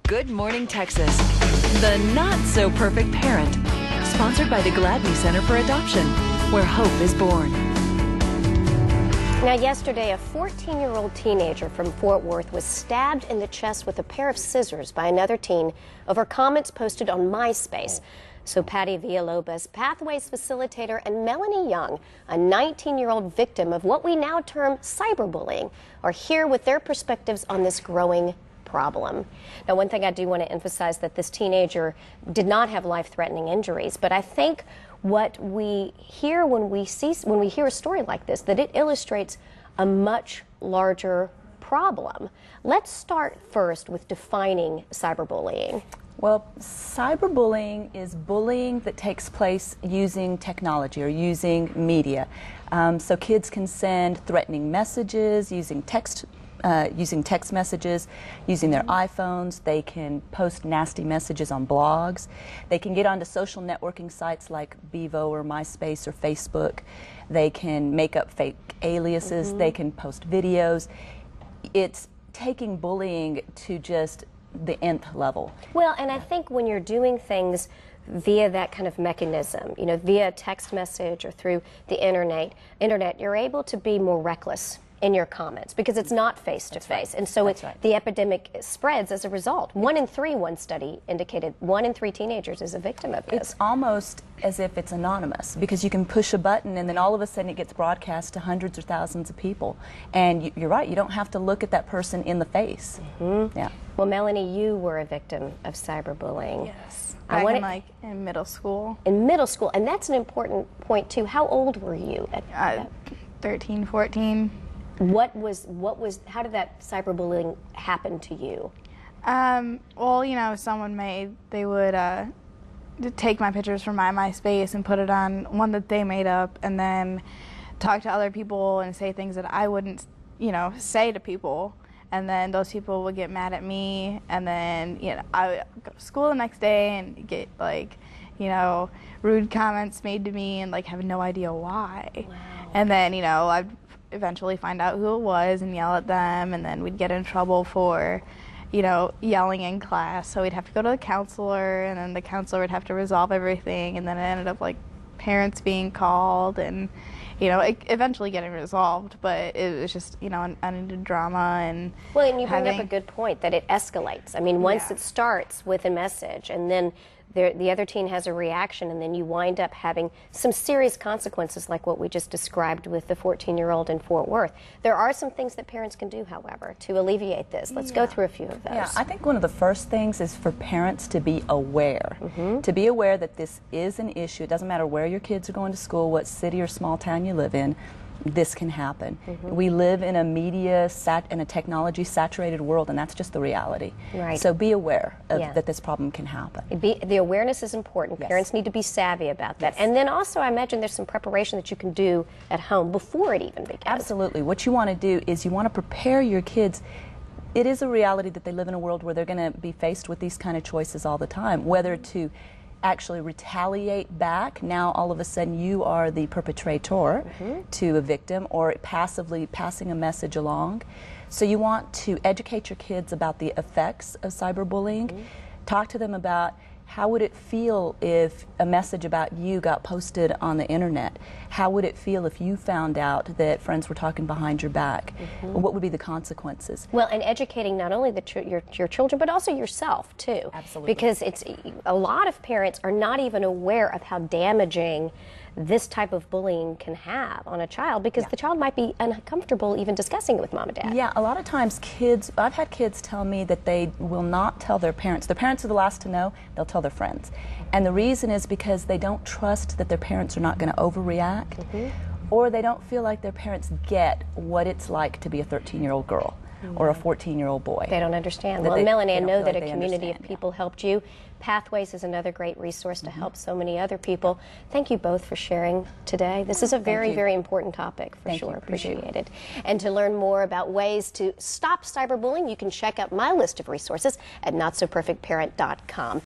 Good Morning Texas, the not-so-perfect parent, sponsored by the Gladney Center for Adoption, where hope is born. Now, yesterday, a 14-year-old teenager from Fort Worth was stabbed in the chest with a pair of scissors by another teen over comments posted on MySpace. So Patti Villalobos, Pathways Facilitator, and Melanie Young, a 19-year-old victim of what we now term cyberbullying, are here with their perspectives on this growing problem. Now, one thing I do want to emphasize that this teenager did not have life-threatening injuries, but I think what we hear when we hear a story like this, that it illustrates a much larger problem. Let's start first with defining cyberbullying. Well, cyberbullying is bullying that takes place using technology or using media. So kids can send threatening messages using text messages, using their iPhones. They can post nasty messages on blogs. They can get onto social networking sites like Bevo or MySpace or Facebook. They can make up fake aliases. They can post videos. It's taking bullying to just the nth level. Well, and I think when you're doing things via that kind of mechanism, you know, via text message or through the internet, you're able to be more reckless in your comments because it's not face-to-face. And so the epidemic spreads as a result. 1 in 3, one study indicated, 1 in 3 teenagers is a victim of this. It's almost as if it's anonymous because you can push a button and then all of a sudden it gets broadcast to hundreds or thousands of people. And you're right, you don't have to look at that person in the face. Yeah. Well, Melanie, you were a victim of cyberbullying. Yes. Back in middle school. In middle school, and that's an important point too. How old were you at 13, 14. How did that cyberbullying happen to you? Well, you know, they would take my pictures from my MySpace and put it on one that they made up and then talk to other people and say things that I wouldn't, you know, say to people. And then those people would get mad at me, and then, you know, I would go to school the next day and get, like, you know, rude comments made to me and, like, have no idea why. Wow. And then, you know, I'd eventually find out who it was and yell at them, and then we'd get in trouble for, you know, yelling in class. So we'd have to go to the counselor, and then the counselor would have to resolve everything, and then it ended up, like, parents being called and, you know, eventually getting resolved, but it was just, you know, unending drama. And well, and you bring up a good point that it escalates. I mean, once it starts with a message and then the other teen has a reaction, and then you wind up having some serious consequences like what we just described with the 14-year-old in Fort Worth. There are some things that parents can do, however, to alleviate this. Let's go through a few of those. Yeah, I think one of the first things is for parents to be aware. To be aware that this is an issue. It doesn't matter where your kids are going to school, what city or small town you live in. This can happen. We live in a media and a technology saturated world, and that's just the reality. Right. So be aware of that this problem can happen. The awareness is important. Yes. Parents need to be savvy about that. Yes. And then also I imagine there's some preparation that you can do at home before it even begins. Absolutely. What you want to do is you want to prepare your kids. It is a reality that they live in a world where they're going to be faced with these kind of choices all the time, whether to actually retaliate back. Now all of a sudden you are the perpetrator to a victim, or passively passing a message along. So you want to educate your kids about the effects of cyberbullying. Talk to them about how would it feel if a message about you got posted on the internet? How would it feel if you found out that friends were talking behind your back? What would be the consequences? Well, and educating not only your children, but also yourself, too. Absolutely. Because a lot of parents are not even aware of how damaging this type of bullying can have on a child, because the child might be uncomfortable even discussing it with mom and dad. Yeah, a lot of times I've had kids tell me that they will not tell their parents. Their parents are the last to know. They'll tell their friends. And the reason is because they don't trust that their parents are not going to overreact, or they don't feel like their parents get what it's like to be a 13-year-old girl or a 14-year-old boy. They don't understand. Well, Melanie, I know that a community of people helped. helped you. Pathways is another great resource to help so many other people. Thank you both for sharing today. This is a very, very important topic, for sure. Appreciate it. And to learn more about ways to stop cyberbullying, you can check out my list of resources at notsoperfectparent.com.